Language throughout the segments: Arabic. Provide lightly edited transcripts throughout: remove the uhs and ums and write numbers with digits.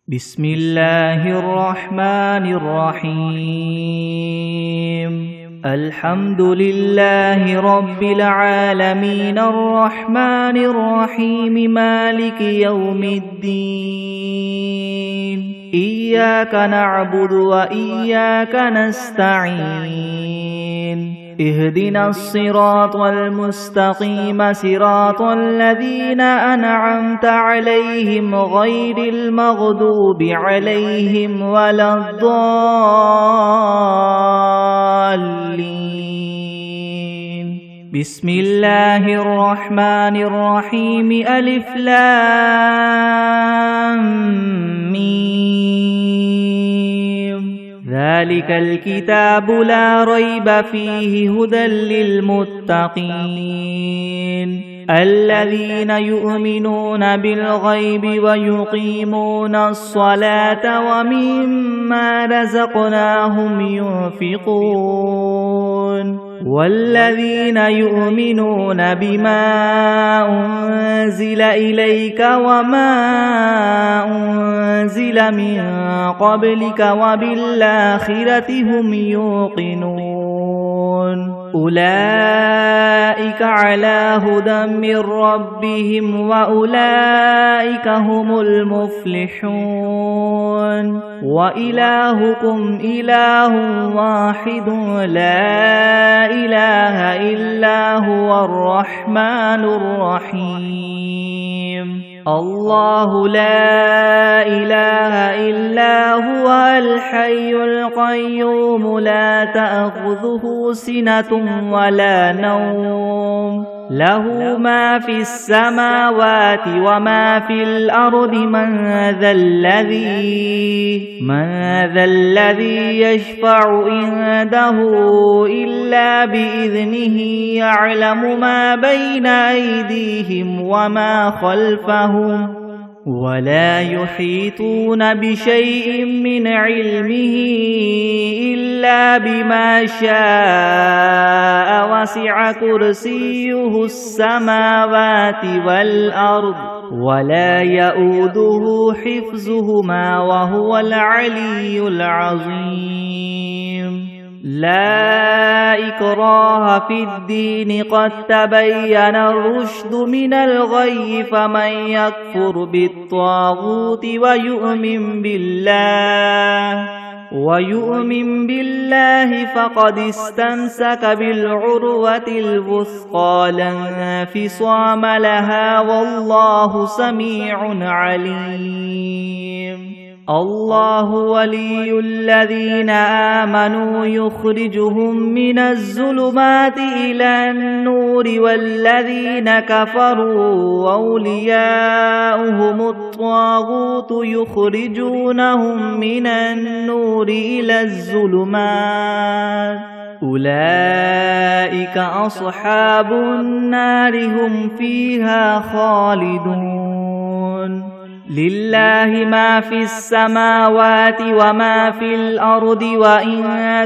بسم الله الرحمن الرحيم الحمد لله رب العالمين الرحمن الرحيم مالك يوم الدين إياك نعبد وإياك نستعين اهدنا الصراط المستقيم صراط الذين أنعمت عليهم غير المغضوب عليهم ولا الضالين بسم الله الرحمن الرحيم ألف لام ميم ذلك الكتاب لا ريب فيه هدى للمتقين الذين يؤمنون بالغيب ويقيمون الصلاة ومما رزقناهم ينفقون والذين يؤمنون بما أنزل إليك وما أنزل من قبلك وبالآخرة هم يوقنون أولئك على هدى من ربهم وأولئك هم المفلحون وإلهكم إله واحد لا إله إلا هو الرحمن الرحيم الله لا إله إلا هو الحي القيوم لا تأخذه سنة ولا نوم له ما في السماوات وما في الأرض من ذا الذي يشفع عنده إلا بإذنه يعلم ما بين أيديهم وما خلفهم ولا يحيطون بشيء من علمه إلا بما شاء وسع كرسيه السماوات والأرض ولا يؤوده حفظهما وهو العلي العظيم لا إكراه في الدين قد تبين الرشد من الغي فمن يكفر بالطاغوت ويؤمن بالله فقد استمسك بالعروة الوثقى لا انفصام لها والله سميع عليم الله ولي الذين آمنوا يخرجهم من الظلمات إلى النور والذين كفروا أولياؤهم الطاغوت يخرجونهم من النور إلى الظلمات أولئك أصحاب النار هم فيها خالدون لله ما في السماوات وما في الأرض وإن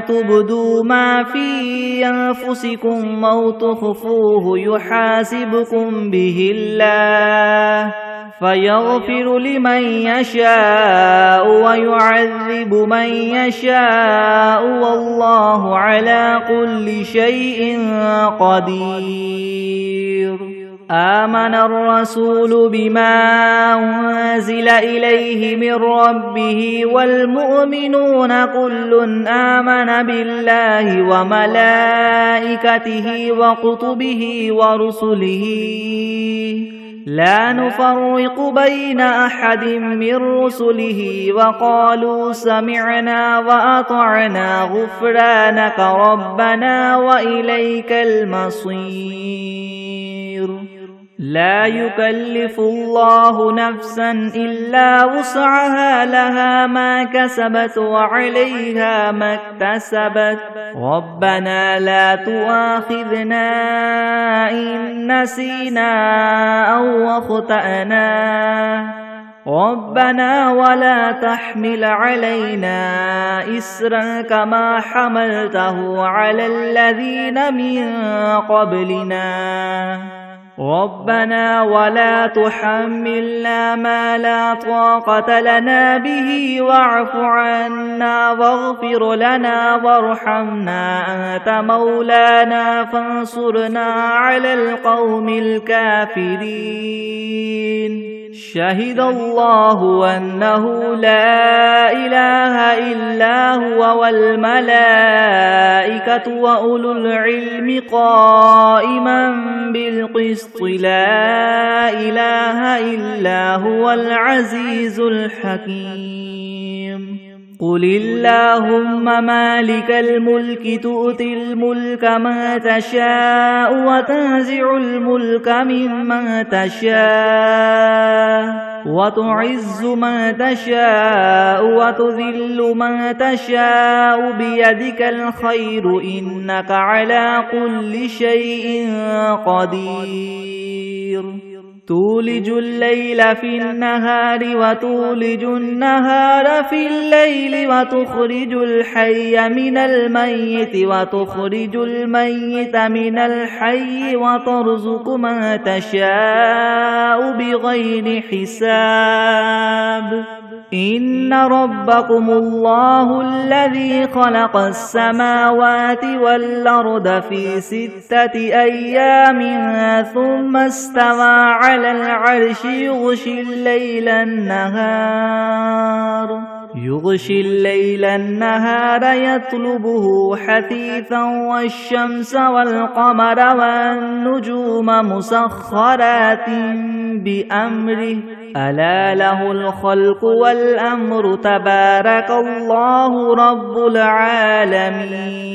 تبدوا ما في أنفسكم أو تخفوه يحاسبكم به الله فيغفر لمن يشاء ويعذب من يشاء والله على كل شيء قدير آمن الرسول بما أنزل إليه من ربه والمؤمنون كل آمن بالله وملائكته وكتبه ورسله لا نفرق بين أحد من رسله وقالوا سمعنا وأطعنا غفرانك ربنا وإليك المصير لا يكلف الله نفسا إلا وسعها لها ما كسبت وعليها ما اكتسبت ربنا لا تؤاخذنا إن نسينا أو أخطأنا ربنا ولا تحمل علينا إسرا كما حملته على الذين من قبلنا ربنا ولا تحملنا ما لا طاقة لنا به واعف عنا واغفر لنا وارحمنا أنت مولانا فانصرنا على القوم الكافرين شهد الله أنه لا إله إلا هو والملائكة وأولو العلم قائما بالقسط لا إله إلا هو العزيز الحكيم قل اللهم مالك الملك تؤتي الملك من تشاء وتنزع الملك ممن تشاء وتعز من تشاء وتذل من تشاء بيدك الخير إنك على كل شيء قدير تولج الليل في النهار وتولج النهار في الليل وتخرج الحي من الميت وتخرج الميت من الحي وترزق من تشاء بغير حساب إن ربكم الله الذي خلق السماوات والأرض في 6 أيام ثم استوى على العرش يغشي الليل النهار يطلبه حثيثا والشمس والقمر والنجوم مسخرات بأمره ألا له الخلق والأمر تبارك الله رب العالمين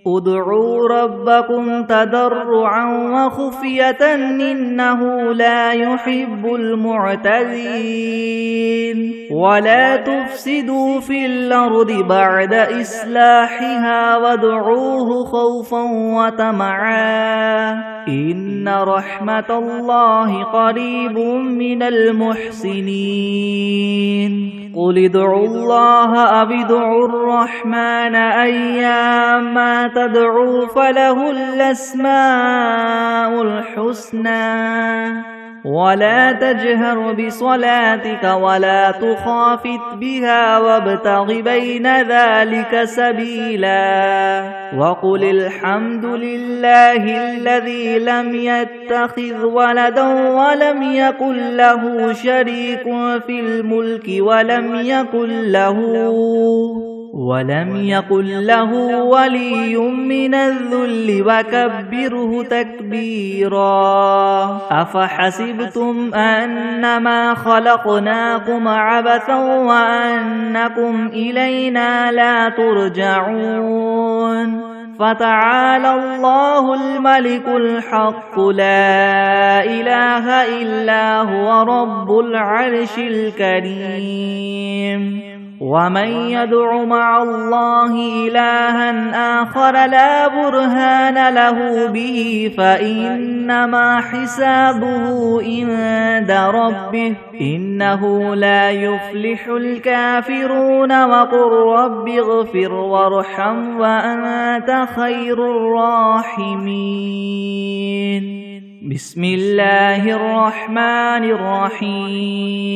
ادعوا ربكم تضرعا وخفية إنه لا يحب المعتدين ولا تفسدوا في الأرض بعد إصلاحها وادعوه خوفا وطمعا إن رحمة الله قريب من المحسنين قل ادعوا الله أو ادعوا الرحمن أيما تدعوا فله الأسماء الحسنى ولا تجهر بصلاتك ولا تخافت بها وابتغ بين ذلك سبيلا وقل الحمد لله الذي لم يتخذ ولدا ولم يكن له شريك في الملك ولم يكن له ولي من الذل وكبره تكبيرا أفحسبتم أنما خلقناكم عبثا وأنكم إلينا لا ترجعون فتعالى الله الملك الحق لا إله إلا هو رب العرش الكريم ومن يدع مع الله إلها آخر لا برهان له به فإنما حسابه عند ربه إنه لا يفلح الكافرون وقل رب اغفر وارحم وأنت خير الراحمين بسم الله الرحمن الرحيم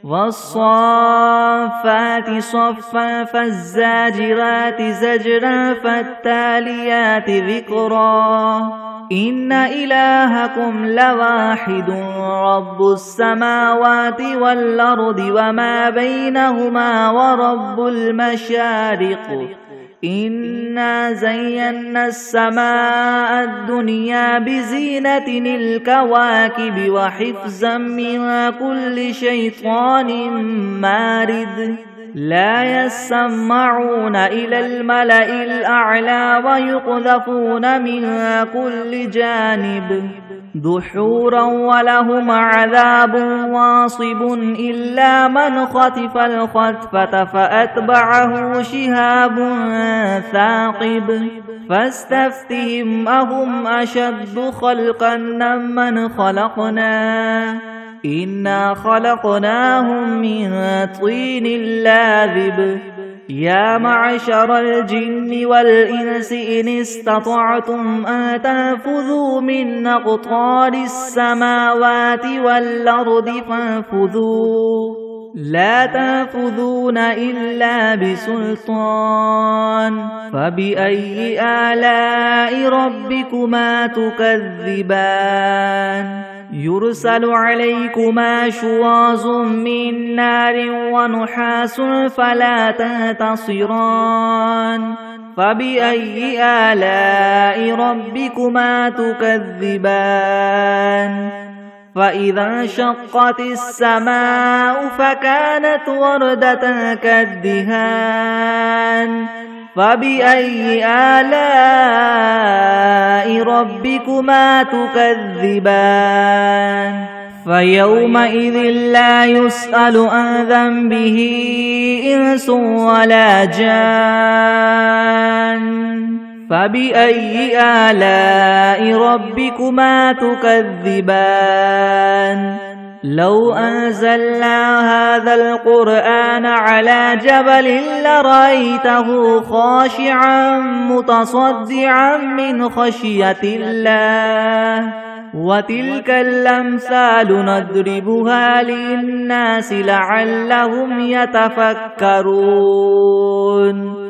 والصافات صفا فالزاجرات زجرا فالتاليات ذكرا إن إلهكم لواحد رب السماوات والأرض وما بينهما ورب المشارق إنا زينا السماء الدنيا بزينة الكواكب وحفظا من كل شيطان مارد لا يسمعون إلى الملأ الأعلى ويقذفون من كل جانب دحورا ولهم عذاب واصب إلا من خطف الخطفة فأتبعه شهاب ثاقب فاستفتهم أهم أشد خلقا ممن خلقنا إنا خلقناهم من طين لاذب يا معشر الجن والإنس إن استطعتم أن تنفذوا من أقطار السماوات والأرض فانفذوا لا تنفذون إلا بسلطان فبأي آلاء ربكما تكذبان يرسل عليكما شواظ من نار ونحاس فلا تنتصران فبأي آلاء ربكما تكذبان فإذا انشقت السماء فكانت وردة كالدهان فبأي آلاء ربكما تكذبان فيومئذ لا يسأل عن ذنبه إنس ولا جان فبأي آلاء ربكما تكذبان لو أنزلنا هذا القرآن على جبل لرأيته خاشعا متصدعا من خشية الله وتلك الأمثال نضربها للناس لعلهم يتفكرون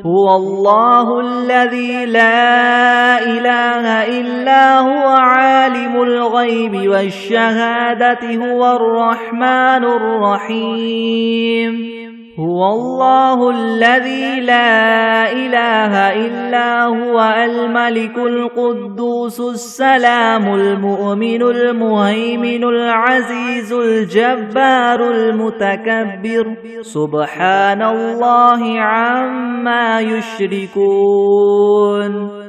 هو الله الذي لا إله إلا هو عالم الغيب والشهادة هو الرحمن الرحيم هو الله الذي لا إله إلا هو الملك القدوس السلام المؤمن المهيمن العزيز الجبار المتكبر سبحان الله عما يشركون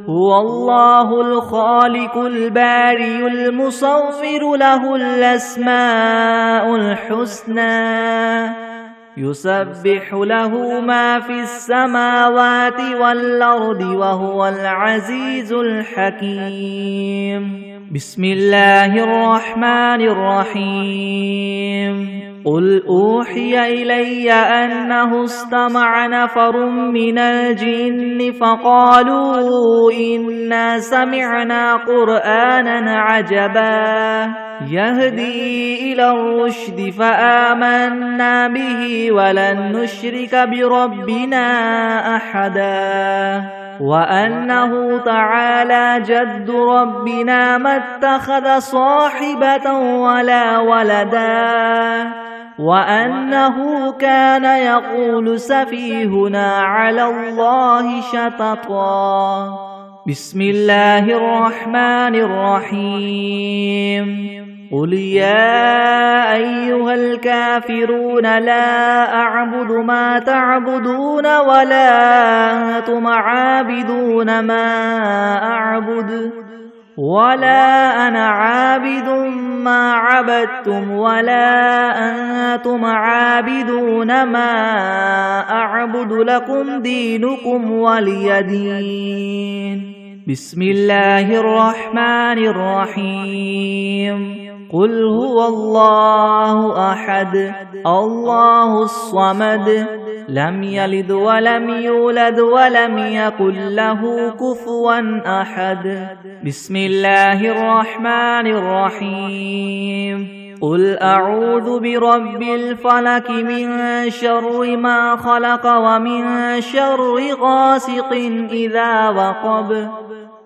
هو الله الخالق البارئ المصور له الأسماء الحسنى يسبح له ما في السماوات والأرض وهو العزيز الحكيم بسم الله الرحمن الرحيم قل أوحي إلي أنه استمع نفر من الجن فقالوا إنا سمعنا قرآنا عجبا يهدي إلى الرشد فآمنا به ولن نشرك بربنا أحدا وأنه تعالى جد ربنا ما اتخذ صاحبة ولا ولدا وأنه كان يقول سفيهنا على الله شططا بسم الله الرحمن الرحيم قل يا أيها الكافرون لا أعبد ما تعبدون ولا أنتم عابدون ما أعبد ولا أنا عابد ما عبدتم ولا أنتم عابدون ما أعبد لكم دينكم ولي دين بسم الله الرحمن الرحيم قل هو الله أحد الله الصمد لم يلد ولم يولد ولم يكن له كفوا أحد بسم الله الرحمن الرحيم قل أعوذ برب الفلك من شر ما خلق ومن شر غاسق إذا وقب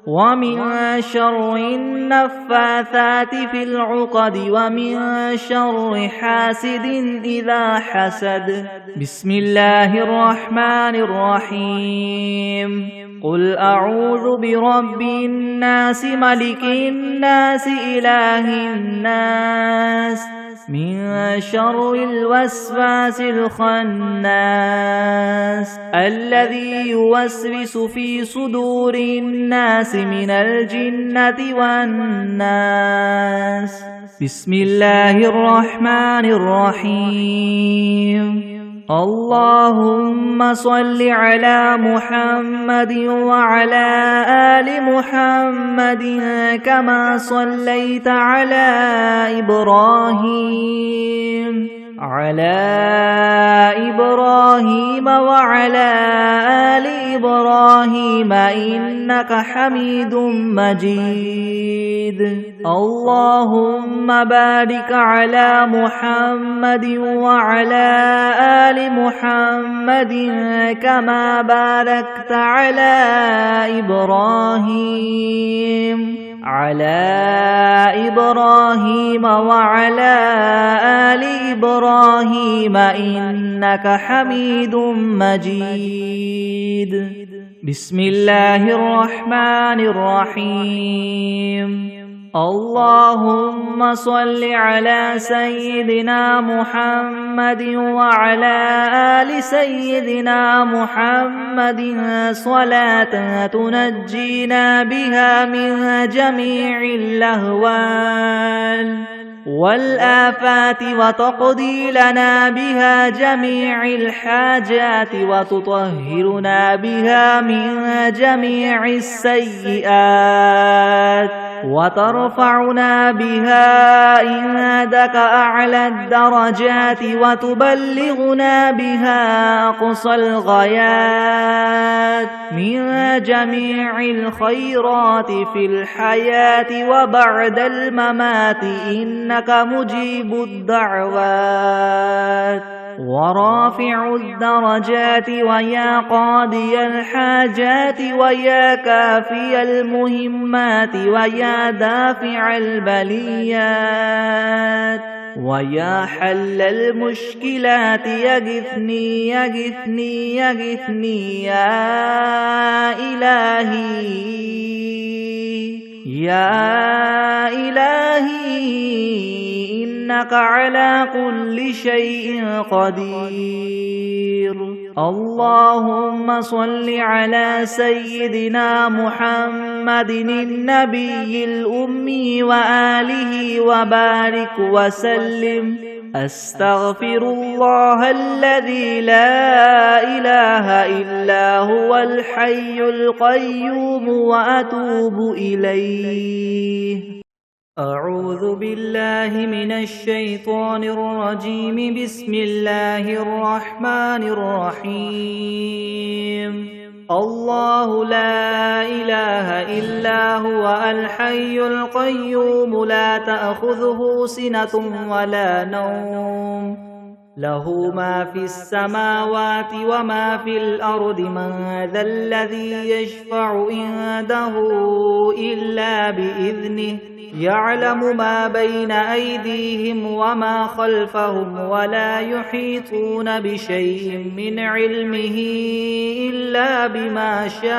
ومن شر النفاثات في العقد ومن شر حاسد إذا حسد بسم الله الرحمن الرحيم قل أعوذ برب الناس ملك الناس إله الناس من شر الوسواس الخناس الذي يوسوس في صدور الناس من الجنة والناس بسم الله الرحمن الرحيم اللهم صل على محمد وعلى آل محمد كما صليت على إبراهيم على إبراهيم وعلى آل إبراهيم إنك حميد مجيد اللهم بارك على محمد وعلى آل محمد كما باركت على إبراهيم وعلى آل إبراهيم إنك حميد مجيد بسم الله الرحمن الرحيم اللهم صل على سيدنا محمد وعلى آل سيدنا محمد صلاة تنجينا بها من جميع اللهوان والآفات وتقضي لنا بها جميع الحاجات وتطهرنا بها من جميع السيئات وترفعنا بها عندك أعلى الدرجات وتبلغنا بها أقصى الغايات من جميع الخيرات في الحياة وبعد الممات إنك مجيب الدعوات ورافع الدرجات ويا قاضي الحاجات ويا كافي المهمات ويا دافع البليات ويا حل المشكلات يغثني يغثني يغثني يا إلهي إنك على كل شيء قدير اللهم صل على سيدنا محمد النبي الأمي وآله وبارك وسلم أستغفر الله الذي لا إله إلا هو الحي القيوم وأتوب إليه أعوذ بالله من الشيطان الرجيم بسم الله الرحمن الرحيم الله لا إله إلا هو الحي القيوم لا تأخذه سنة ولا نوم له ما في السماوات وما في الأرض من ذا الذي يشفع عنده إلا بإذنه يعلم ما بين أيديهم وما خلفهم ولا يحيطون بشيء من علمه إلا بما شاء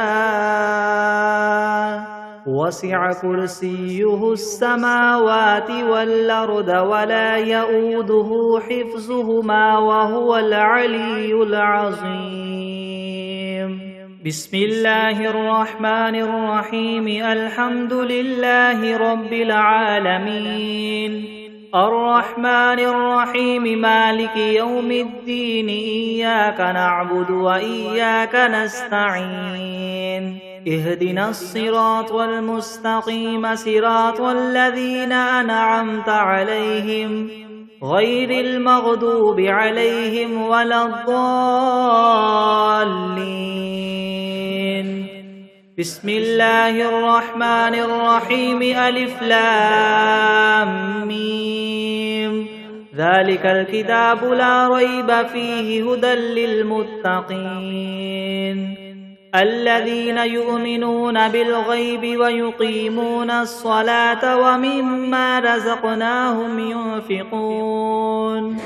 وسع كرسيه السماوات والأرض ولا يؤوده حفظهما وهو العلي العظيم بسم الله الرحمن الرحيم الحمد لله رب العالمين الرحمن الرحيم مالك يوم الدين إياك نعبد وإياك نستعين اهدنا الصراط المستقيم صراط الذين أنعمت عليهم غير المغضوب عليهم ولا الضالين بسم الله الرحمن الرحيم ألف لام ميم ذلك الكتاب لا ريب فيه هدى للمتقين الذين يؤمنون بالغيب ويقيمون الصلاة ومما رزقناهم ينفقون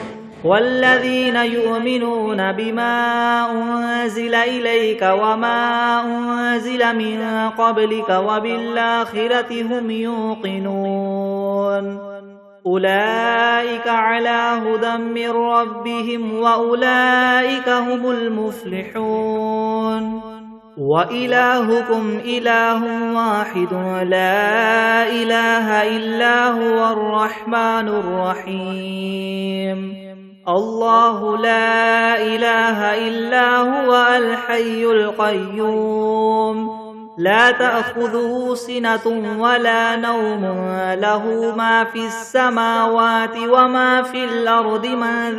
والذين يؤمنون بما أنزل إليك وما أنزل من قبلك وبالآخرة هم يوقنون أولئك على هدى من ربهم وأولئك هم المفلحون وإلهكم إله واحد لا إله إلا هو الرحمن الرحيم الله لا إله إلا هو الحي القيوم لا تأخذه سنة ولا نوم له ما في السماوات وما في الأرض من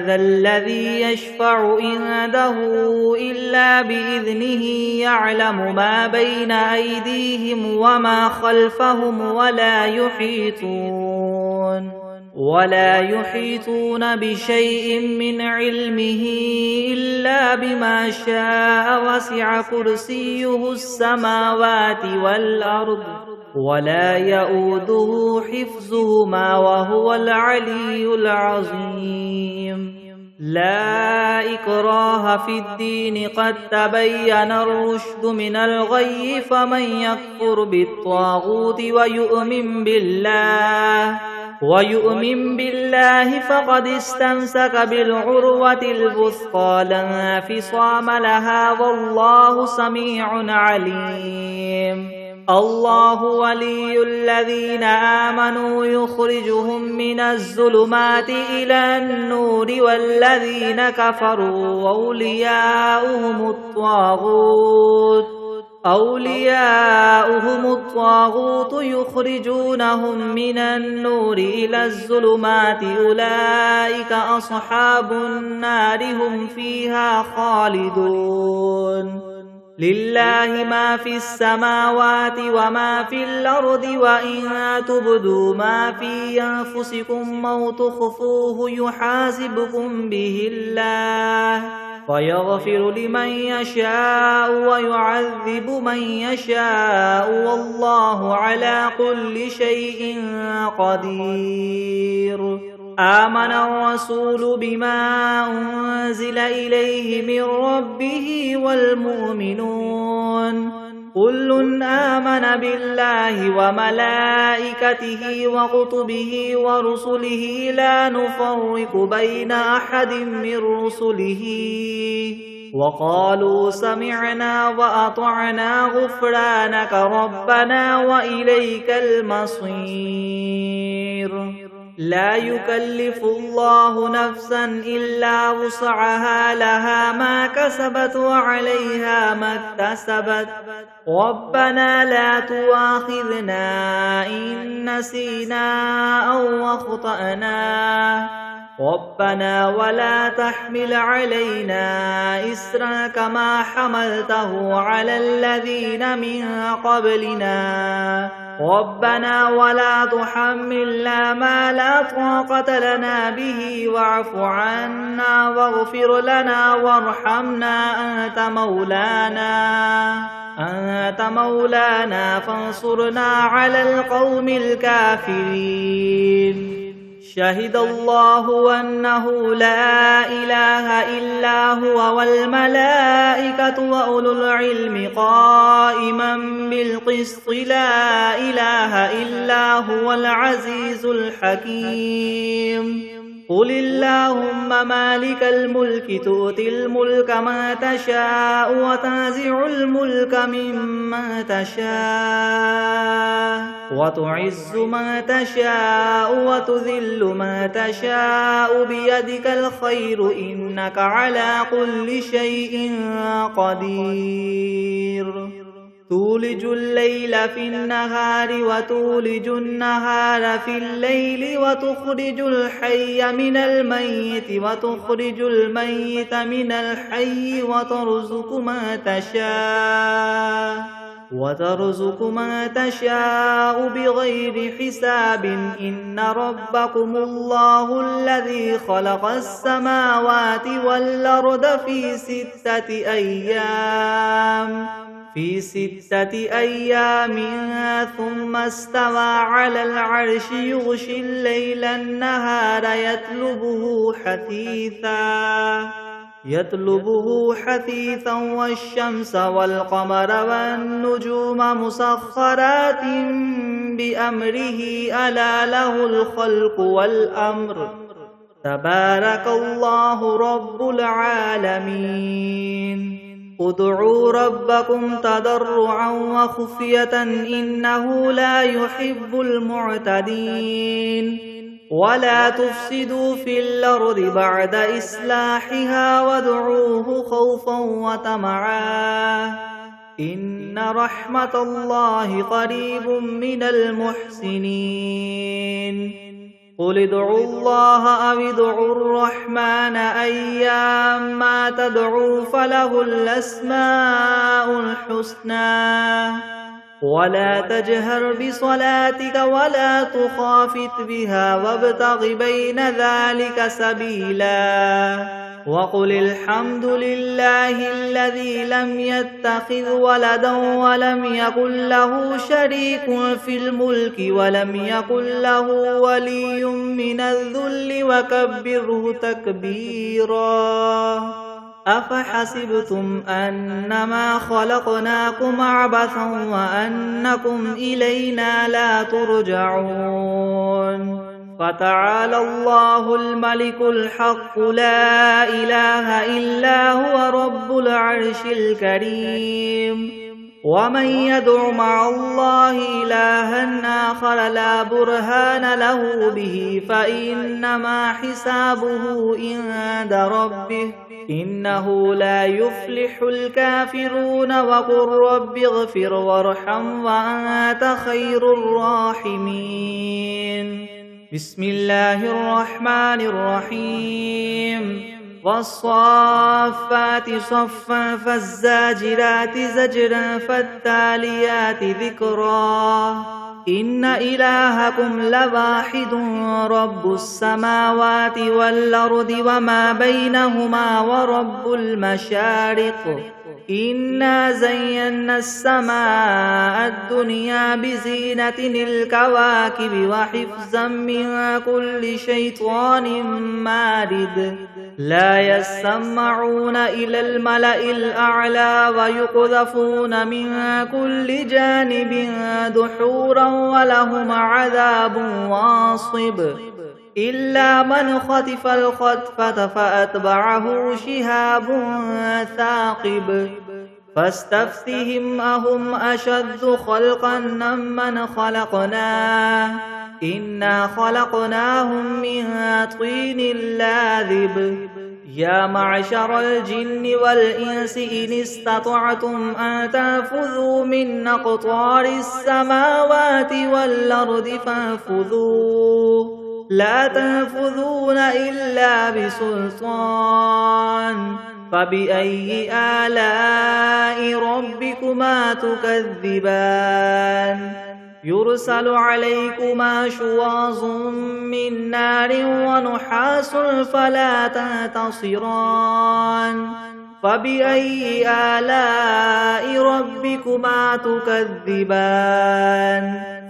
ذا الذي يشفع عنده إلا بإذنه يعلم ما بين أيديهم وما خلفهم ولا يحيطون بشيء من علمه إلا بما شاء وسع كرسيه السماوات والأرض ولا يؤوده حفظهما وهو العلي العظيم لا إكراه في الدين قد تبين الرشد من الغي فمن يكفر بالطاغوت ويؤمن بالله فقد استمسك بالعروة الوثقى لا انفصام لها والله سميع عليم الله ولي الذين آمنوا يخرجهم من الظلمات إلى النور والذين كفروا أولياؤهم الطاغوت يخرجونهم من النور إلى الظلمات أولئك أصحاب النار هم فيها خالدون لله ما في السماوات وما في الأرض وإن تبدوا ما في أنفسكم أو تخفوه يحاسبكم به الله فيغفر لمن يشاء ويعذب من يشاء والله على كل شيء قدير آمن الرسول بما أنزل إليه من ربه والمؤمنون كل آمن بالله وملائكته وكتبه ورسله لا نفرق بين أحد من رسله وقالوا سمعنا وأطعنا غفرانك ربنا وإليك المصير لا يكلف الله نفسا إلا وسعها لها ما كسبت وعليها ما اكتسبت ربنا لا تؤاخذنا إن نسينا أو أخطأنا ربنا ولا تحمل علينا إسرا كما حملته على الذين من قبلنا ربنا ولا تحملنا ما لا طاقة لنا به واعف عنا واغفر لنا وارحمنا أنت مولانا فانصرنا على القوم الكافرين شهد الله أنه لا إله إلا هو والملائكة وأولو العلم قائما بالقسط لا إله إلا هو العزيز الحكيم قل اللهم مالك الملك تؤتي الملك ما تشاء وتنزع الملك ممن تشاء وتعز ما تشاء وتذل ما تشاء بيدك الخير إنك على كل شيء قدير تولج الليل في النهار وتولج النهار في الليل وتخرج الحي من الميت وتخرج الميت من الحي وترزق ما تشاء بغير حساب إن ربكم الله الذي خلق السماوات والأرض في 6 أيام ثم استوى على العرش يغشي الليل النهار يطلبه حثيثا والشمس والقمر والنجوم مسخرات بأمره ألا له الخلق والأمر تبارك الله رب العالمين ادعوا ربكم تضرعا وخفية إنه لا يحب المعتدين ولا تفسدوا في الأرض بعد إصلاحها وادعوه خوفا وطمعا إن رحمة الله قريب من المحسنين قل ادعوا الله أو ادعوا الرحمن أيما تدعوا فله الأسماء الحسنى ولا تجهر بصلاتك ولا تخافت بها وابتغ بين ذلك سبيلا وقل الحمد لله الذي لم يتخذ ولدا ولم يكن له شريك في الملك ولم يكن له ولي من الذل وكبره تكبيرا أفحسبتم أنما خلقناكم عبثا وأنكم إلينا لا ترجعون فتعالى الله الملك الحق لا إله إلا هو رب العرش الكريم ومن يدع مع الله إلها آخر لا برهان له به فإنما حسابه عند ربه إنه لا يفلح الكافرون وقل رب اغفر وارحم وأنت خير الراحمين بسم الله الرحمن الرحيم والصافات صفا فالزاجرات زجرا فالتاليات ذكرا إن إلهكم لواحد رب السماوات والأرض وما بينهما ورب المشارق إنا زينا السماء الدنيا بزينة الكواكب وحفظا من كل شيطان مارد لا يسمعون إلى الملأ الأعلى ويقذفون من كل جانب دحورا ولهم عذاب واصب إلا من خطف الخطفة فأتبعه شهاب ثاقب فاستفتهم أهم أشد خلقا ممن خلقنا إنا خلقناهم من طين لاذب يا معشر الجن والإنس إن استطعتم أن تنفذوا من أقطار السماوات والأرض فانفذوا لا تنفذون إلا بسلطان فبأي آلاء ربكما تكذبان يرسل عليكما شواظ من نار ونحاس فلا تنتصران فبأي آلاء ربكما تكذبان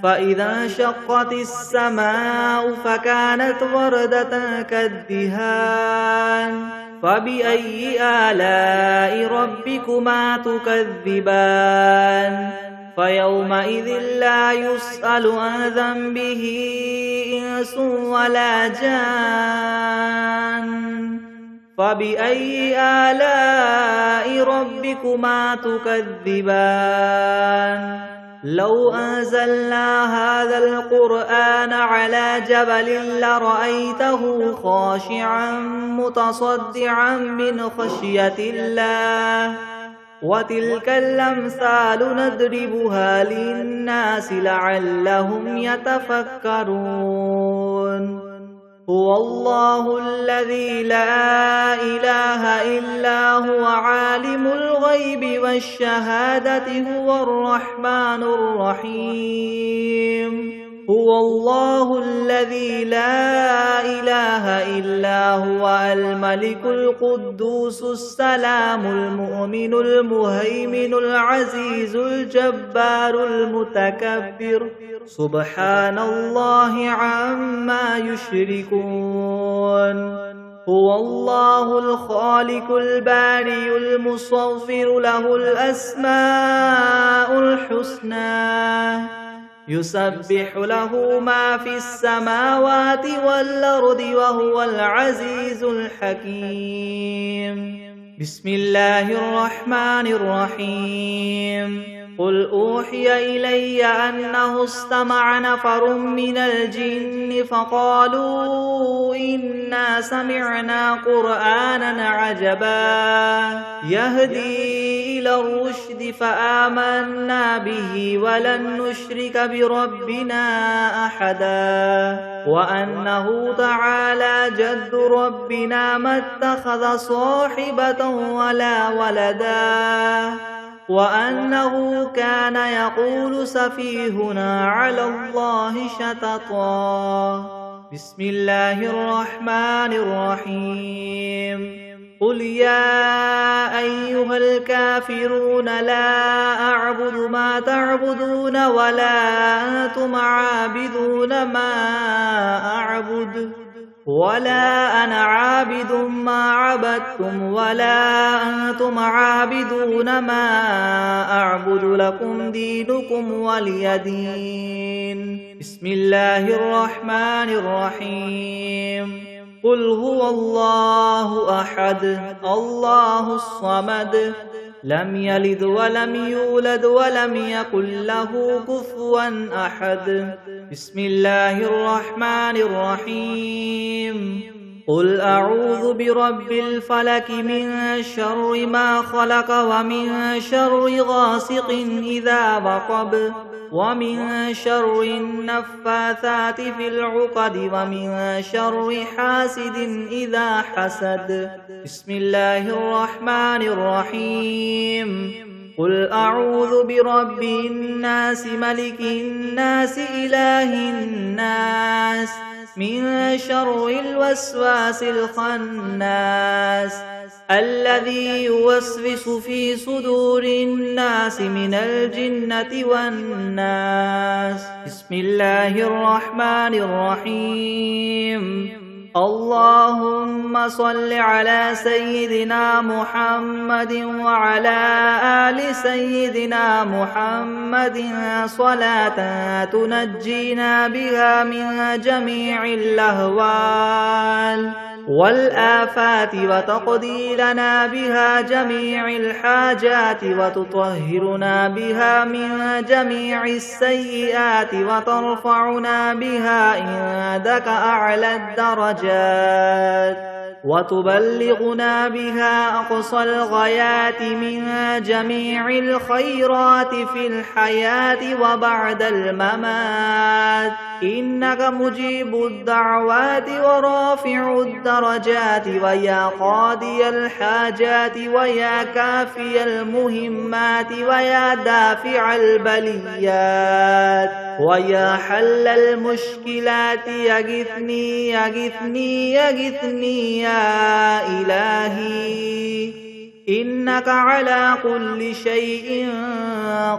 فإذا انشقت السماء فكانت وردة كالدهان فبأي آلاء ربكما تكذبان فيومئذ لا يسأل عن ذنبه إنس ولا جان فبأي آلاء ربكما تكذبان لو أنزلنا هذا القرآن على جبل لرأيته خاشعا متصدعا من خشية الله وتلك الأمثال نضربها للناس لعلهم يتفكرون هو الله الذي لا إله إلا هو عالم الغيب والشهادة هو الرحمن الرحيم هو الله الذي لا إله إلا هو الملك القدوس السلام المؤمن المهيمن العزيز الجبار المتكبر سبحان الله عما يشركون هو الله الخالق البارئ المصور له الأسماء الحسنى يسبح له ما في السماوات والأرض وهو العزيز الحكيم بسم الله الرحمن الرحيم قل أوحي إلي أنه استمع نفر من الجن فقالوا إنا سمعنا قرآنا عجبا يهدي إلى الرشد فآمنا به ولن نشرك بربنا أحدا وأنه تعالى جد ربنا ما اتخذ صاحبة ولا ولدا وأنه كان يقول سفيهنا على الله شططا بسم الله الرحمن الرحيم قل يا أيها الكافرون لا أعبد ما تعبدون ولا أنتم عابدون ما أعبد ولا أنا عابد ما عبدتم ولا أنتم عابدون ما أعبد لكم دينكم ولي دين بسم الله الرحمن الرحيم قل هو الله أحد الله الصمد لم يلد ولم يولد ولم يكن له كفوا أحد بسم الله الرحمن الرحيم قل أعوذ برب الفلك من شر ما خلق ومن شر غاسق إذا وقب ومن شر النفاثات في العقد ومن شر حاسد إذا حسد بسم الله الرحمن الرحيم قل أعوذ برب الناس ملك الناس إله الناس من شر الوسواس الخناس الذي يوسوس في صدور الناس من الجنة والناس بسم الله الرحمن الرحيم اللهم صل على سيدنا محمد وعلى آل سيدنا محمد صلاة تنجينا بها من جميع الأهوال والآفات وتقضي لنا بها جميع الحاجات وتطهرنا بها من جميع السيئات وترفعنا بها عندك أعلى الدرجات وتبلغنا بها أقصى الغايات من جميع الخيرات في الحياة وبعد الممات إنك مجيب الدعوات ورافع الدرجات ويا قاضي الحاجات ويا كافي المهمات ويا دافع البليات ويا حل المشكلات يغثني يغثني يغثني يا إلهي إنك على كل شيء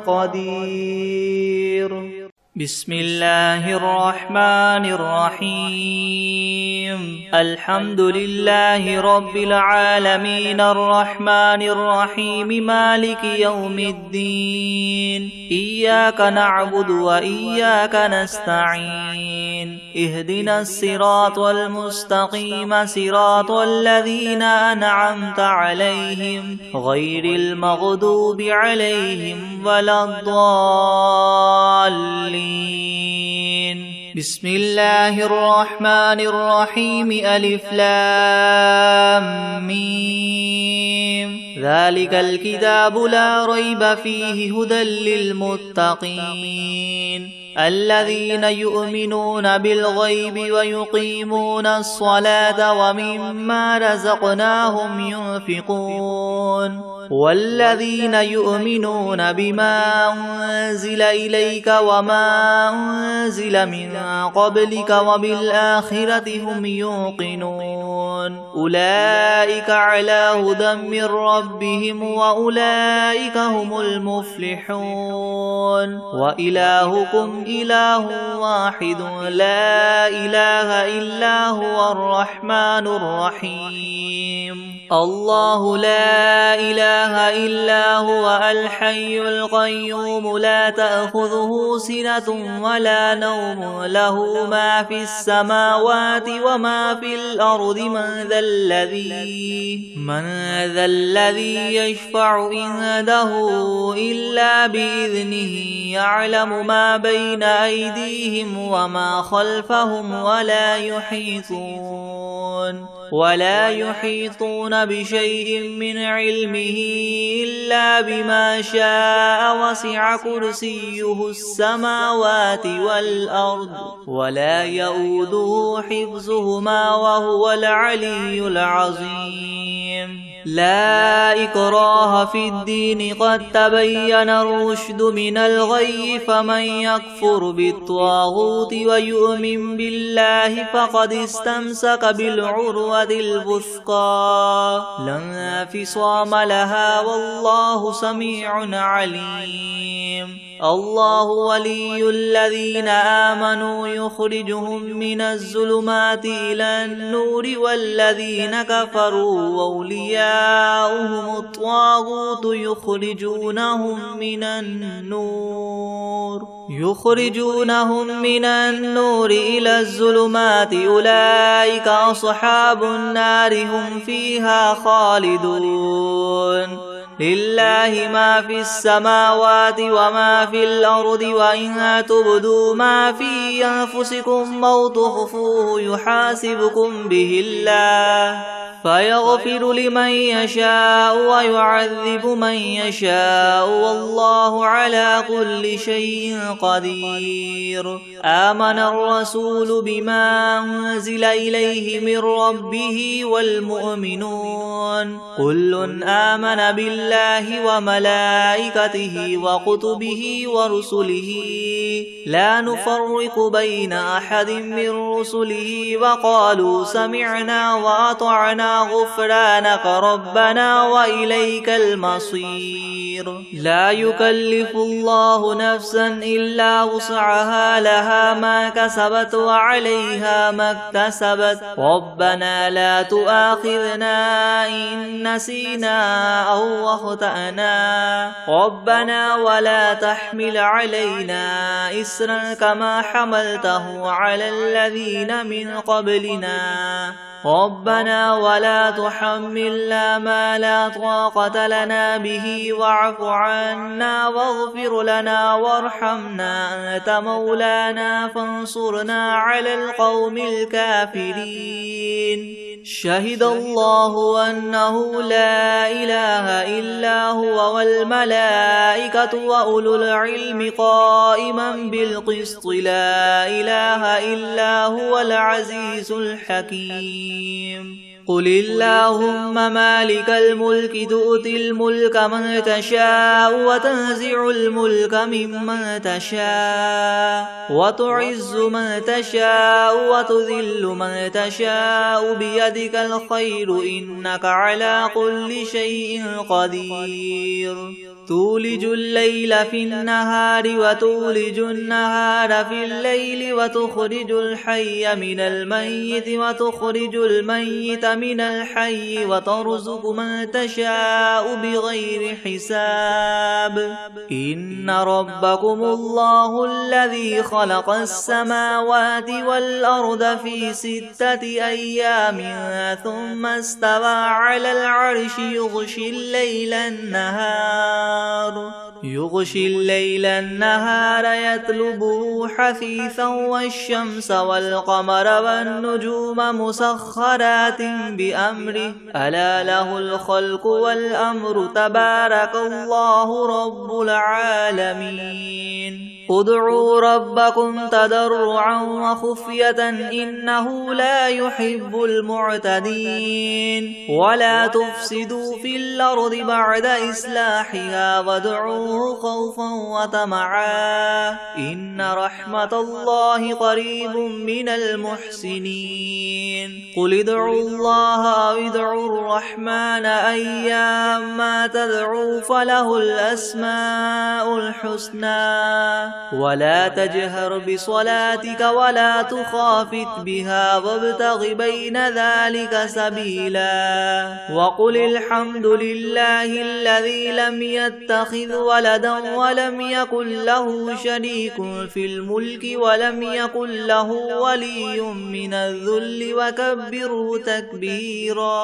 قدير بسم الله الرحمن الرحيم الحمد لله رب العالمين الرحمن الرحيم مالك يوم الدين إياك نعبد وإياك نستعين اهدنا الصراط المستقيم صراط الذين أنعمت عليهم غير المغضوب عليهم ولا الضالين بسم الله الرحمن الرحيم ألف لام ميم ذلك الكتاب لا ريب فيه هدى للمتقين الذين يؤمنون بالغيب ويقيمون الصلاة ومما رزقناهم ينفقون والذين يؤمنون بما أنزل إليك وما أنزل من قبلك وبالآخرة هم يوقنون أولئك على هدى من ربهم وأولئك هم المفلحون وإلهكم إله واحد لا إله إلا هو الرحمن الرحيم الله لا إله إلا هو الحي القيوم لا تأخذه سنة ولا نوم له ما في السماوات وما في الأرض من ذا الذي يشفع عنده إلا بإذنه يعلم ما بين أيديهم وما خلفهم ولا يحيطون بشيء من علمه إلا بما شاء وسع كرسيه السماوات والأرض ولا يؤوده حفظهما وهو العلي العظيم لا إكراه في الدين قد تبين الرشد من الغي فمن يكفر بالطاغوت ويؤمن بالله فقد استمسك بالعروة الوثقى لا انفصام لها والله سميع عليم الله ولي الذين آمنوا يخرجهم من الظلمات إلى النور والذين كفروا أولياؤهم الطاغوت يخرجونهم من النور إلى الظلمات أولئك أصحاب النار هم فيها خالدون لله ما في السماوات وما في الأرض وإن تبدوا ما في أنفسكم أو تخفوه يحاسبكم به الله فيغفر لمن يشاء ويعذب من يشاء والله على كل شيء قدير آمن الرسول بما أنزل إليه من ربه والمؤمنون كل آمن بالله وملائكته وكتبه ورسله لا نفرق بين أحد من رسله وقالوا سمعنا وأطعنا غفرانك ربنا وإليك المصير لا يكلف الله نفسا إلا وسعها لها ما كسبت وعليها ما اكتسبت ربنا لا تؤاخذنا إن نسينا أو أخطأنا ربنا ولا تحمل علينا إسرا كما حملته على الذين من قبلنا ربنا ولا تحملنا ما لا طاقة لنا به واعف عنا واغفر لنا وارحمنا أنت مولانا فانصرنا على القوم الكافرين شهد الله أنه لا إله إلا هو والملائكة وأولو العلم قائما بالقسط لا إله إلا هو العزيز الحكيم قل اللهم مالك الملك تؤتي الملك من تشاء وتنزع الملك ممن تشاء وتعز من تشاء وتذل من تشاء بيدك الخير إنك على كل شيء قدير تولج الليل في النهار وتولج النهار في الليل وتخرج الحي من الميت وتخرج الميت من الحي وترزق من تشاء بغير حساب إن ربكم الله الذي خلق السماوات والأرض في 6 أيام ثم استوى على العرش يغشي الليل النهار يطلبه حثيثا والشمس والقمر والنجوم مسخرات بأمره ألا له الخلق والأمر تبارك الله رب العالمين ادعوا ربكم تضرعا وخفية إنه لا يحب المعتدين ولا تفسدوا في الأرض بعد إصلاحها وادعوه خوفا وطمعا إن رحمة الله قريب من المحسنين قل ادعوا الله أو ادعوا الرحمن أيما تدعوا فله الأسماء الحسنى ولا تجهر بصلاتك ولا تخافت بها وابتغ بين ذلك سبيلا وقل الحمد لله الذي لم يتخذ ولدا ولم يكن له شريك في الملك ولم يكن له ولي من الذل وكبره تكبيرا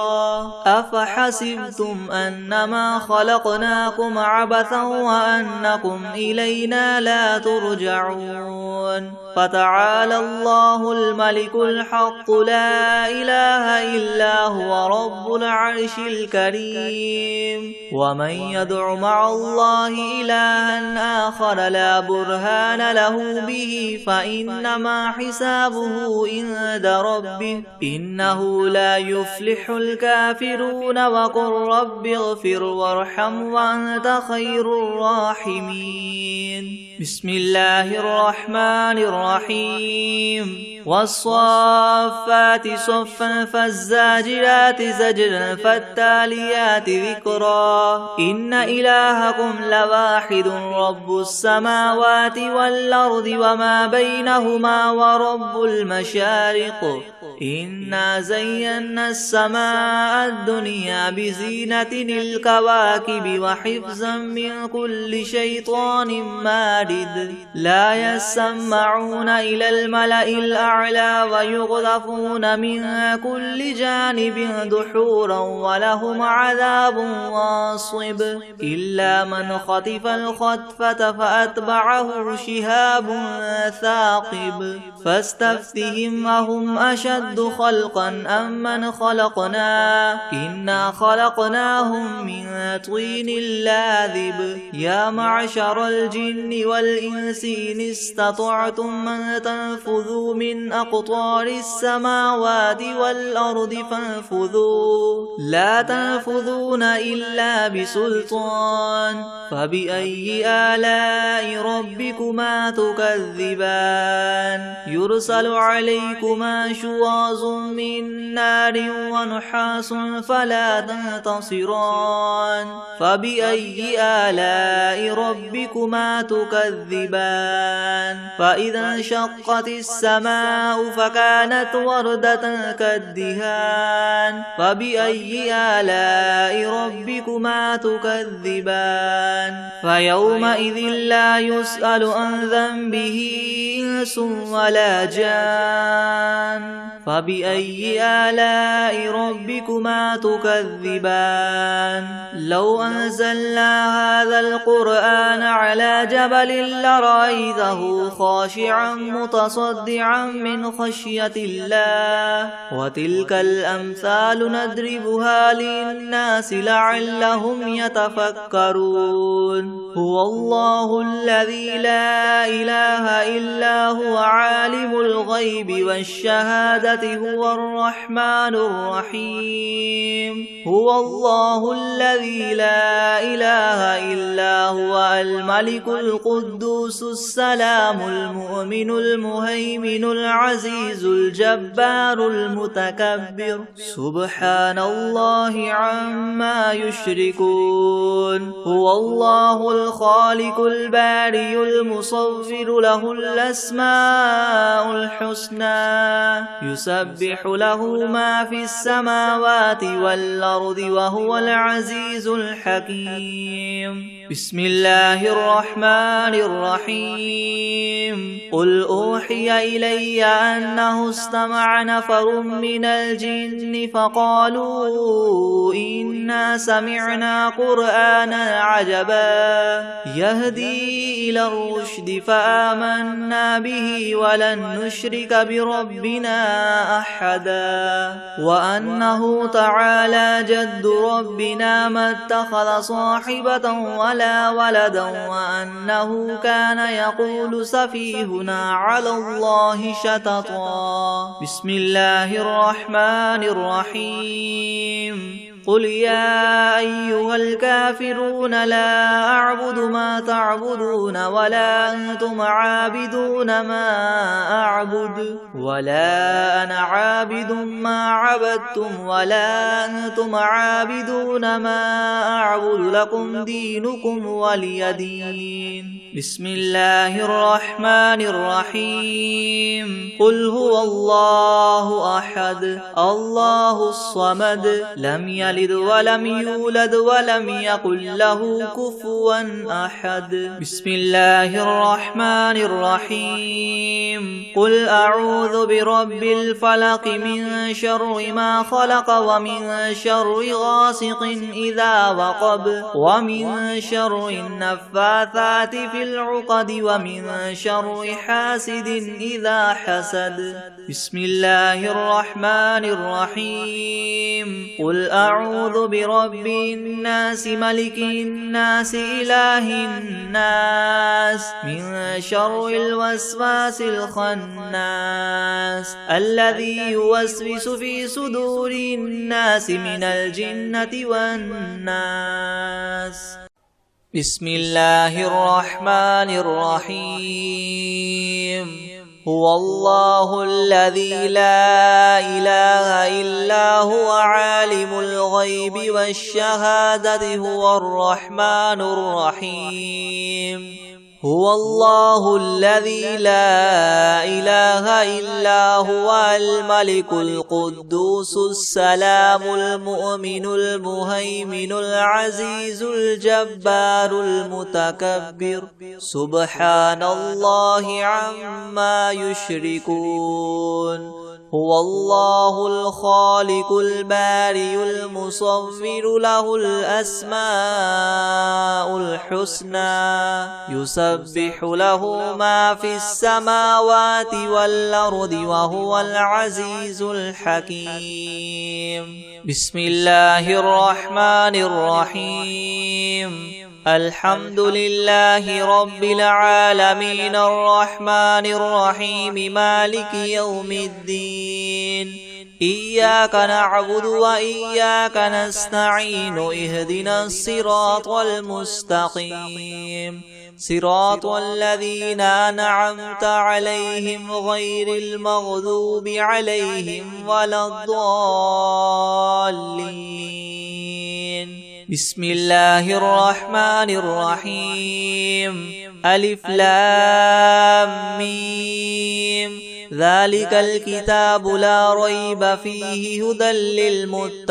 أفحسبتم أنما خلقناكم عبثا وأنكم إلينا لا ترجعون فتعالى الله الملك الحق لا إله إلا هو رب العرش الكريم ومن يدع مع الله إلها آخر لا برهان له به فإنما حسابه عند ربه إنه لا يفلح الكافرون وقل رب اغفر وارحم وأنت خير الراحمين بسم الله الرحمن الرحيم والصافات صفا فالزاجرات زجرا فالتاليات ذكرا إن إلهكم لواحد رب السماوات والأرض وما بينهما ورب المشارق إنا زينا السماء الدنيا بزينة الكواكب وحفظا من كل شيطان مارد لا يسمعون إلى الملأ الأعلى ويغذفون من كل جانب دحورا ولهم عذاب واصب إلا من خطف الخطفة فأتبعه شهاب ثاقب فاستفتهم أهم أشد خلقا أم من خلقنا إنا خلقناهم من طين لاذب يا معشر الجن والإنس إن استطعتم أن تنفذوا من أقطار السماوات والأرض فانفذوا لا تنفذون إلا بسلطان فبأي آلاء ربكما تكذبان يرسل عليكما شواظ من نار ونحاس فلا تنتصران فبأي آلاء ربكما تكذبان فإذا انشقت السماء فكانت وردة كالدهان فبأي آلاء ربكما تكذبان فيومئذ لا يسأل عن ذنبه إنس ولا جان فبأي آلاء ربكما تكذبان لو أنزلنا هذا القرآن على جبل لرأيته خاشعا متصدعا من خشية الله وتلك الأمثال نضربها للناس لعلهم يتفكرون هو الله الذي لا إله إلا هو عالم الغيب والشهادة هو الرحمن الرحيم هو الله الذي لا إله إلا هو الملك القدوس السلام المؤمن المهيمن العزيز الجبار المتكبر سبحان الله عما يشركون هو الله الخالق البارئ المصور له الأسماء الحسنى يسبح له ما في السماوات والأرض وهو العزيز الحكيم بسم الله الرحمن الرحيم قل أوحي إلي أنه استمع نفر من الجن فقالوا إنا سمعنا قرآنا عجبا يهدي إلى الرشد فآمنا به ولن نشرك بربنا أحدا وأنه تعالى جد ربنا ما اتخذ صاحبة ولا ولدا وأنه كان يقول سفيهنا على الله شططا بسم الله الرحمن الرحيم قل يا أيها الكافرون لا أعبد ما تعبدون ولا أنتم عابدون ما أعبد ولا أنا عابد ما عبدتم ولا أنتم عابدون ما أعبد لكم دينكم ولي دين. بسم الله الرحمن الرحيم. قل هو الله أحد الله الصمد لم يلد ولم يولد ولم يكن له كفوا أحد. بسم الله الرحمن الرحيم. قل أعوذ برب الفلق من شر ما خلق ومن شر غاسق إذا وقب ومن شر النفاثات في العقد ومن شر حاسد إذا حسد. بسم الله الرحمن الرحيم. قل أعوذ برب الناس ملك الناس إله الناس من شر الوسواس الخناس الذي يوسوس في صدور الناس من الجنة والناس. بسم الله الرحمن الرحيم. هو الله الذي لا إله إلا هو عالم الغيب والشهادة هو الرحمن الرحيم. هو الله الذي لا إله إلا هو الملك القدوس السلام المؤمن المهيمن العزيز الجبار المتكبر سبحان الله عما يشركون. هو الله الخالق البارئ المصور له الأسماء الحسنى يسبح له ما في السماوات والأرض وهو العزيز الحكيم. بسم الله الرحمن الرحيم. الحمد لله رب العالمين الرحمن الرحيم مالك يوم الدين إياك نعبد وإياك نستعين اهدنا الصراط المستقيم صراط الذين أنعمت عليهم غير المغضوب عليهم ولا الضالين. بسم الله الرحمن الرحيم. ألف لام ميم ذلك الكتاب لا ريب فيه هدى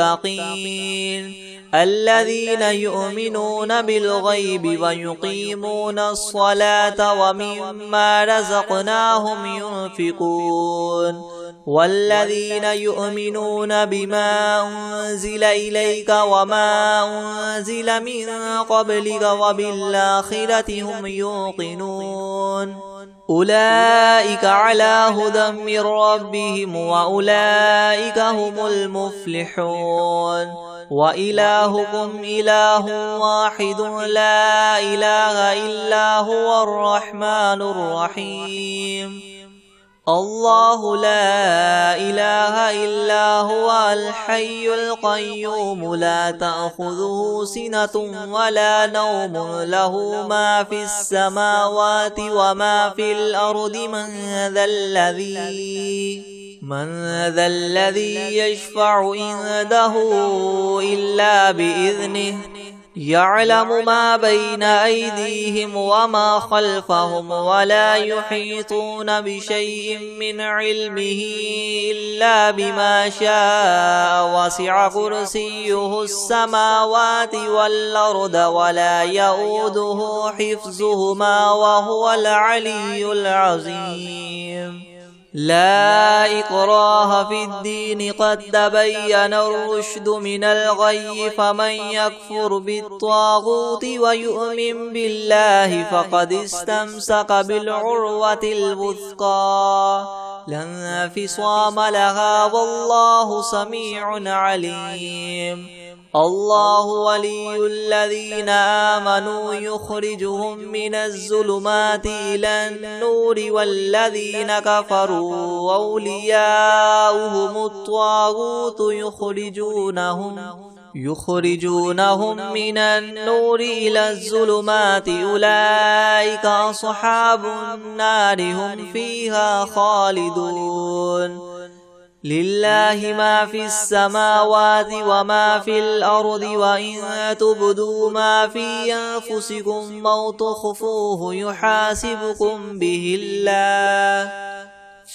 للمتقين الذين يؤمنون بالغيب ويقيمون الصلاة ومما رزقناهم ينفقون والذين يؤمنون بما أنزل إليك وما أنزل من قبلك وبالآخرة هم يوقنون أولئك على هدى من ربهم وأولئك هم المفلحون. وإلهكم إله واحد لا إله إلا هو الرحمن الرحيم. الله لا إله إلا هو الحي القيوم لا تأخذه سنة ولا نوم له ما في السماوات وما في الأرض من ذا الذي يشفع عنده إلا بإذنه يعلم ما بين أيديهم وما خلفهم ولا يحيطون بشيء من علمه إلا بما شاء وسع كرسيه السماوات والأرض ولا يؤوده حفظهما وهو العلي العظيم. لا إكراه في الدين قد تبين الرشد من الغي فمن يكفر بالطاغوت ويؤمن بالله فقد استمسك بالعروة الوثقى لا انفصام لها والله سميع عليم. الله ولي الذين آمنوا يخرجهم من الظلمات إلى النور والذين كفروا أولياؤهم الطاغوت يخرجونهم من النور إلى الظلمات أولئك أصحاب النار هم فيها خالدون لله ما في السماوات وما في الأرض وإن تبدوا ما في أنفسكم أو تخفوه يحاسبكم به الله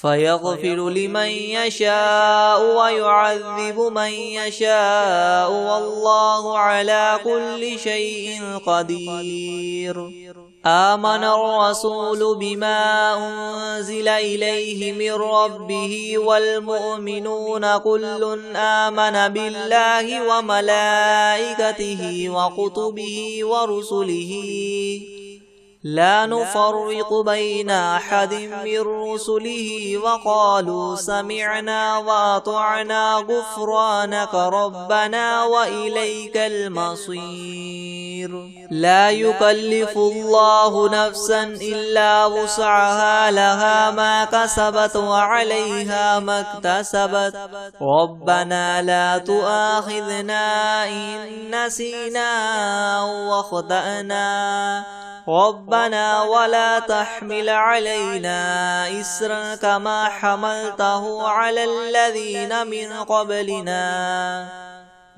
فيغفر لمن يشاء ويعذب من يشاء والله على كل شيء قدير آمن الرسول بما أنزل إليه من ربه والمؤمنون كل آمن بالله وملائكته وكتبه ورسله لا نفرق بين أحد من رسله وقالوا سمعنا وأطعنا غفرانك ربنا وإليك المصير لا يكلف الله نفسا إلا وسعها لها ما كسبت وعليها ما اكتسبت ربنا لا تؤاخذنا إن نسينا أو أخطأنا ربنا ولا تحمل علينا إسرا كما حملته على الذين من قبلنا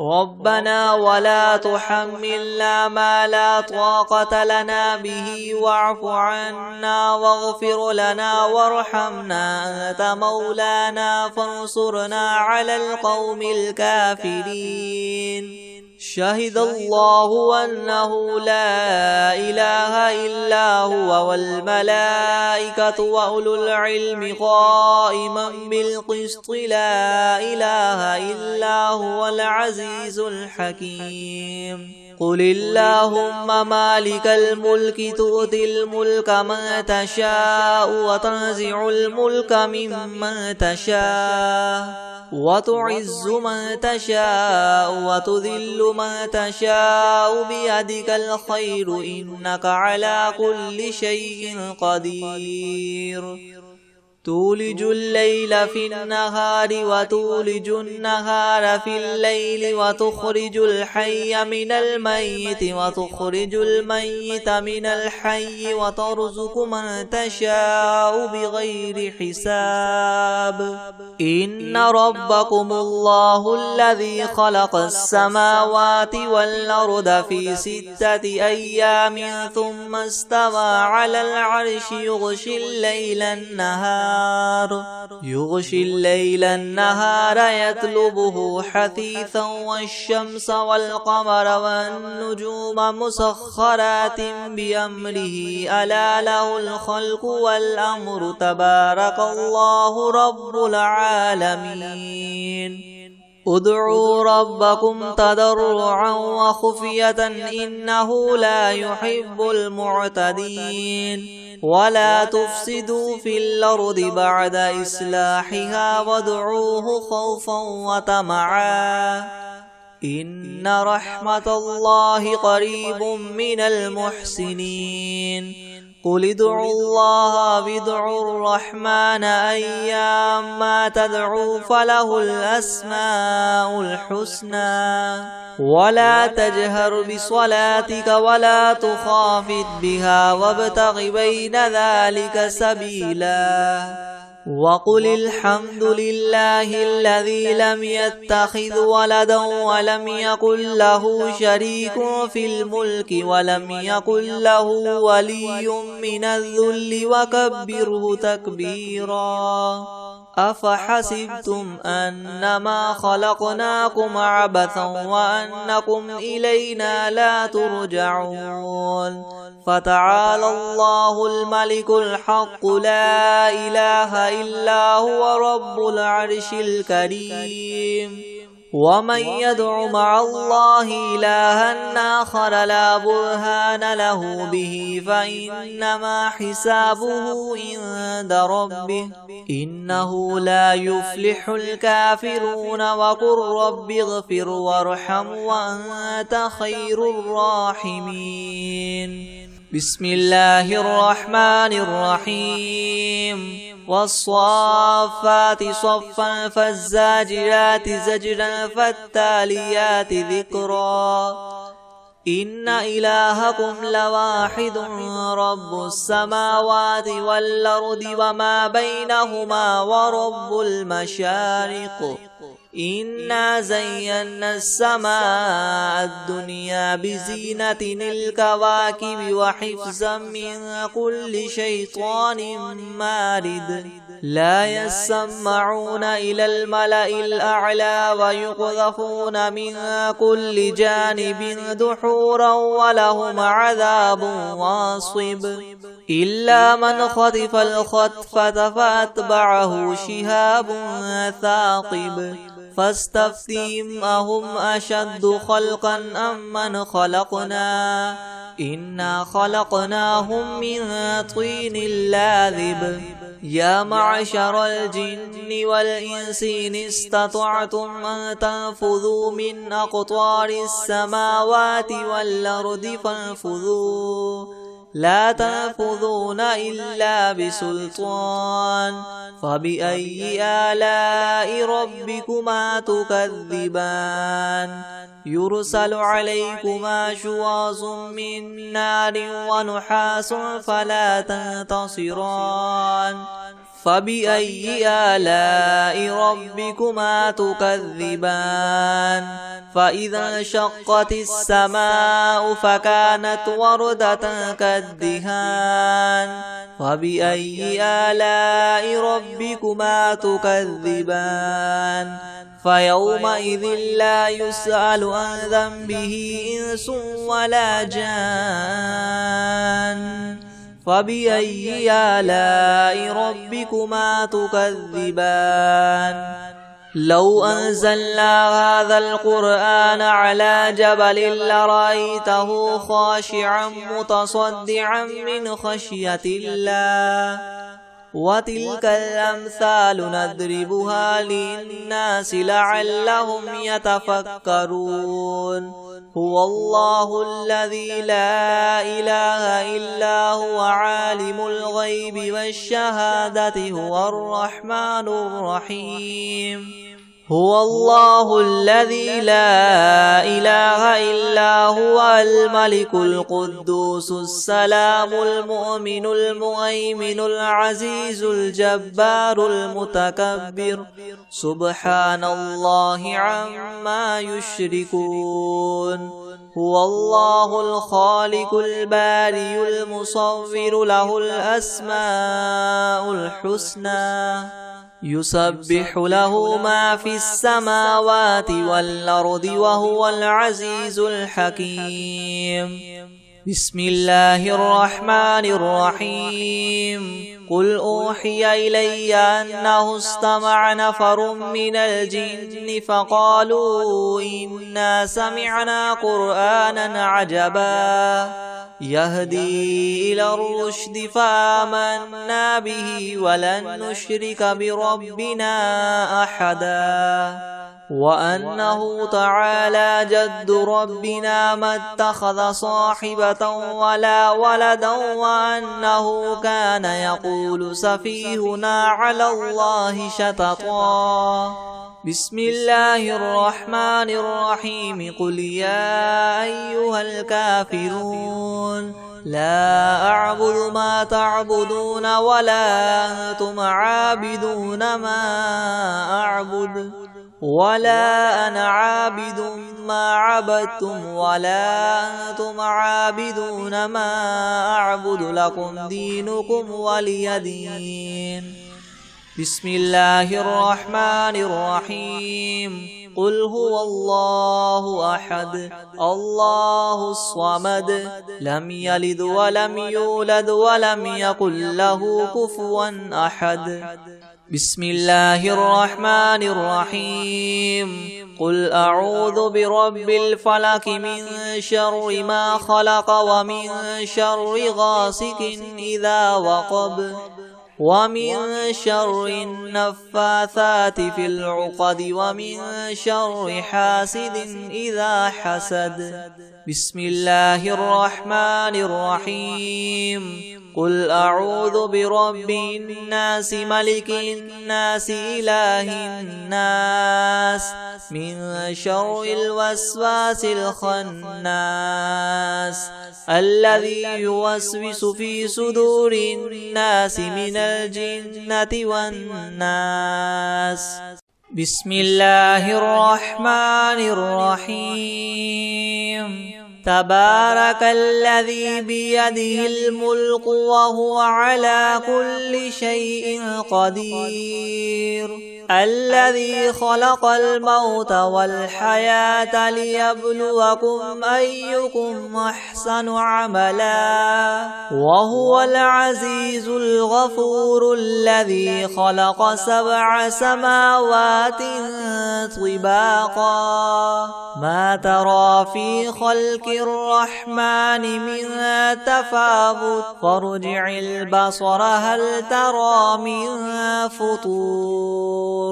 ربنا ولا تحملنا ما لا طاقة لنا به واعف عنا واغفر لنا وارحمنا أنت مولانا فانصرنا على القوم الكافرين شهد الله أنه لا إله إلا هو والملائكة وأولو العلم قائما بالقسط لا إله إلا هو العزيز الحكيم قل اللهم مالك الملك تؤتي الملك من تشاء وتنزع الملك ممن تشاء وتعز من تشاء وتذل من تشاء بيدك الخير إنك على كل شيء قدير تولج الليل في النهار وتولج النهار في الليل وتخرج الحي من الميت وتخرج الميت من الحي وترزق من تشاء بغير حساب إن ربكم الله الذي خلق السماوات والأرض في 6 أيام ثم استوى على العرش يغشي الليل النهار يطلبه حثيثا والشمس والقمر والنجوم مسخرات بأمره ألا له الخلق والأمر تبارك الله رب العالمين ادعوا ربكم تضرعا وخفية إنه لا يحب المعتدين ولا تفسدوا في الأرض بعد إصلاحها وادعوه خوفا وطمعا إن رحمة الله قريب من المحسنين قل ادعوا الله وادعوا الرحمن أيما تدعوا فله الأسماء الحسنى ولا تجهر بصلاتك ولا تخافت بها وابتغ بين ذلك سبيلا وقل الحمد لله الذي لم يتخذ ولدا ولم يكن له شريك في الملك ولم يكن له ولي من الذل وكبره تكبيرا أفحسبتم أنما خلقناكم عبثا وأنكم إلينا لا ترجعون فتعالى الله الملك الحق لا إله إلا هو رب العرش الكريم ومن يدع مع الله إلها آخر لا برهان له به فإنما حسابه عند ربه إنه لا يفلح الكافرون وقل رب اغفر وارحم وأنت خير الراحمين بسم الله الرحمن الرحيم والصافات صفا فالزاجرات زجرا فالتاليات ذكرا إن إلهكم لواحد رب السماوات والأرض وما بينهما ورب المشارق إنا زينا السماء الدنيا بزينة الكواكب وحفظا من كل شيطان مارد لا يسمعون إلى الملأ الأعلى ويقذفون من كل جانب دحورا ولهم عذاب واصب إلا من خطف الخطفة فأتبعه شهاب ثاقب فاستفتهم أهم أشد خلقا أم من خلقنا إنا خلقناهم من طين لاذب يا معشر الجن والإنس إن استطعتم أن تنفذوا من أقطار السماوات والأرض فانفذوا لا تنفذون إلا بسلطان فبأي آلاء ربكما تكذبان يرسل عليكما شواظ من نار ونحاس فلا تنتصران فبأي آلاء ربكما تكذبان فإذا انشقت السماء فكانت وردة كالدهان فبأي آلاء ربكما تكذبان فيومئذ لا يسأل عن ذنبه إنس ولا جان فبأي آلاء ربكما تكذبان لو أنزلنا هذا القرآن على جبل لرأيته خاشعا متصدعا من خشية الله وتلك الأمثال نضربها للناس لعلهم يتفكرون هو الله الذي لا إله إلا هو عالم الغيب والشهادة هو الرحمن الرحيم هو الله الذي لا إله إلا هو الملك القدوس السلام المؤمن المهيمن العزيز الجبار المتكبر سبحان الله عما يشركون هو الله الخالق البارئ المصور له الأسماء الحسنى يسبح له ما في السماوات والأرض وهو العزيز الحكيم بسم الله الرحمن الرحيم قل أوحي إلي أنه استمع نفر من الجن فقالوا إنا سمعنا قرآنا عجبا يهدي إلى الرشد فآمنا به ولن نشرك بربنا أحدا وأنه تعالى جد ربنا ما اتخذ صاحبة ولا ولدا وأنه كان يقول سفيهنا على الله شططا بسم الله الرحمن الرحيم قل يا أيها الكافرون لا أعبد ما تعبدون ولا أنتم عابدون ما أعبد ولا أنا عابد ما عبدتم ولا أنتم عابدون ما أعبد لكم دينكم ولي دين بسم الله الرحمن الرحيم قل هو الله أحد الله الصمد لم يلد ولم يولد ولم يكن له كفوا أحد بسم الله الرحمن الرحيم قل أعوذ برب الفلق من شر ما خلق ومن شر غاسق إذا وقب ومن شر النفاثات في العقد ومن شر حاسد إذا حسد بسم الله الرحمن الرحيم قل أعوذ برب الناس ملك الناس إله الناس من شر الوسواس الخناس الذي يوسوس في صدور الناس من الجنة والناس بسم الله الرحمن الرحيم تبارك الذي بيده الملك وهو على كل شيء قدير الذي خلق الموت والحياة ليبلوكم أيكم أحسن عملا وهو العزيز الغفور الذي خلق 7 سماوات طباقا ما ترى في خلق الرحمن من تفاوت فارجع البصر هل ترى من فطور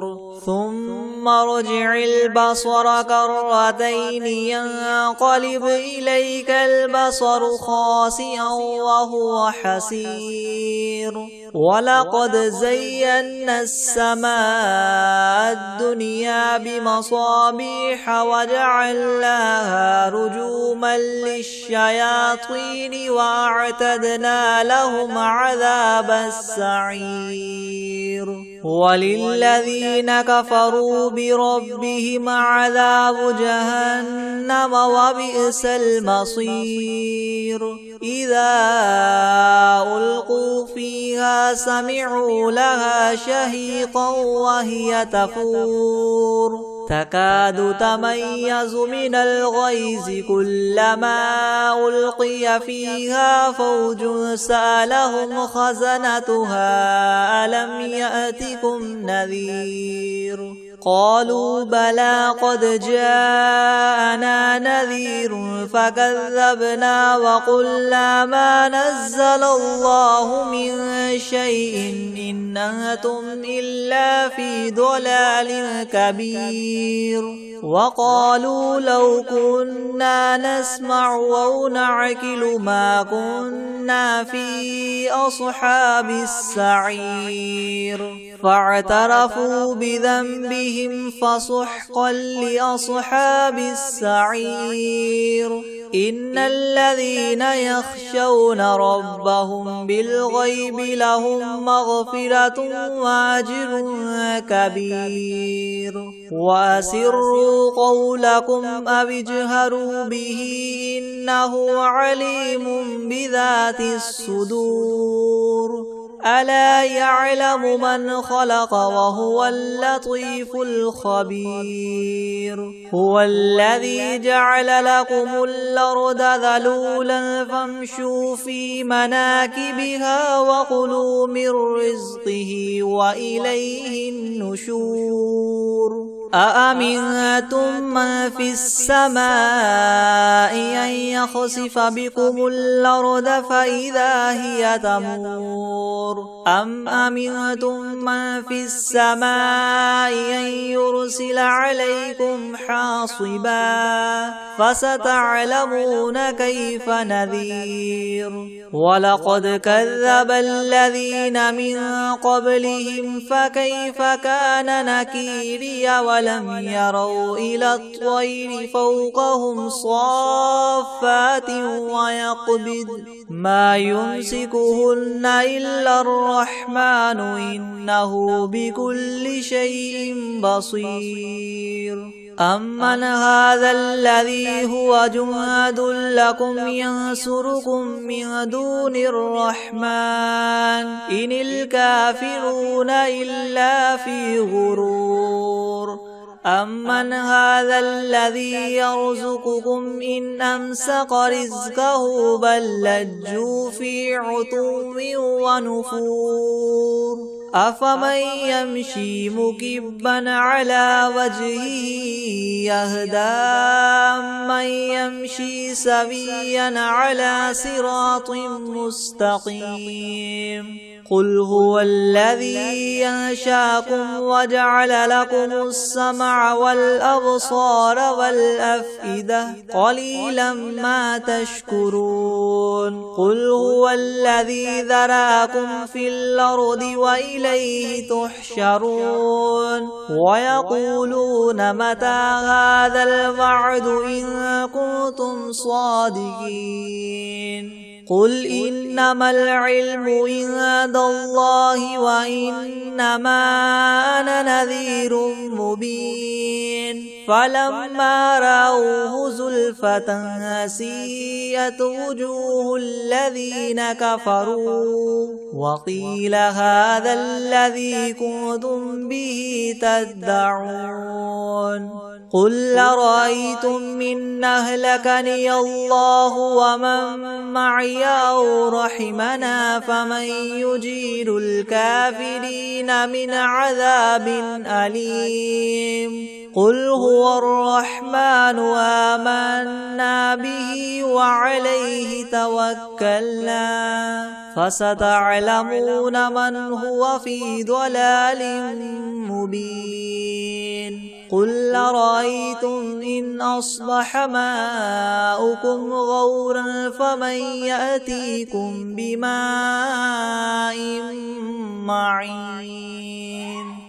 ثم ارجع البصر كرتين ينقلب إليك البصر خاسئا وهو حسير ولقد زينا السماء الدنيا بمصابيح وجعلناها رجوما للشياطين وأعتدنا لهم عذاب السعير وللذين كفروا بربهم عذاب جهنم وبئس المصير إذا ألقوا فيها سمعوا لها شهيقا وهي تفور تكاد تميز من الغيظ كلما ألقي فيها فوج سألهم خزنتها ألم يأتكم نذير قالوا بلى قد جاءنا نذير فكذبنا وقلنا ما نزل الله من شيء إن أنتم إلا في ضلال كبير وقالوا لو كنا نسمع أو نعقل ما كنا في أصحاب السعير فاعترفوا بذنبهم فسحقا لأصحاب السعير إن الذين يخشون ربهم بالغيب لهم مغفرة وأجر كبير وأسروا قولكم أو اجهروا به إنه عليم بذات الصدور ألا يعلم من خلق وهو اللطيف الخبير هو الذي جعل لكم الأرض ذلولا فامشوا في مناكبها وكلوا من رزقه وإليه النشور أأمنتم من في السماء أن يخسف بكم الأرض فإذا هي تمور أم أمنتم من في السماء أن يرسل عليكم حاصبا فستعلمون كيف نذير ولقد كذب الذين من قبلهم فكيف كان نكيري ولم يروا إلى الطير فوقهم صافات ويقبض ما يمسكهن إلا الرحمن إنه بكل شيء بصير أمن هذا الذي هو جند لكم ينصركم من دون الرحمن إن الكافرون إلا في غرور أمن هذا الذي يرزقكم إن أمسك رزقه بل لجوا في عتو ونفور أفمن يمشي مكبا على وجهه يهدى من يمشي سويا على صراط مستقيم قل هو الذي ينشاكم وجعل لكم السمع والأبصار والأفئدة قليلا ما تشكرون قل هو الذي ذراكم في الأرض وإليه تحشرون ويقولون متى هذا الوعد إن كنتم صادقين قل إنما العلم عند الله وإنما أنا نذير مبين فلما رأوه زلفة سيئت وجوه الذين كفروا وقيل هذا الذي كنتم به تدعون قل أرأيتم إن أهلكني الله ومن معي أو رحمنا فمن يجير الكافرين من عذاب أليم قل هو الرحمن آمنا به وعليه توكلنا فستعلمون من هو في ضلال مبين قل أرأيتم إن أصبح ماؤكم غورا فمن يأتيكم بماء معين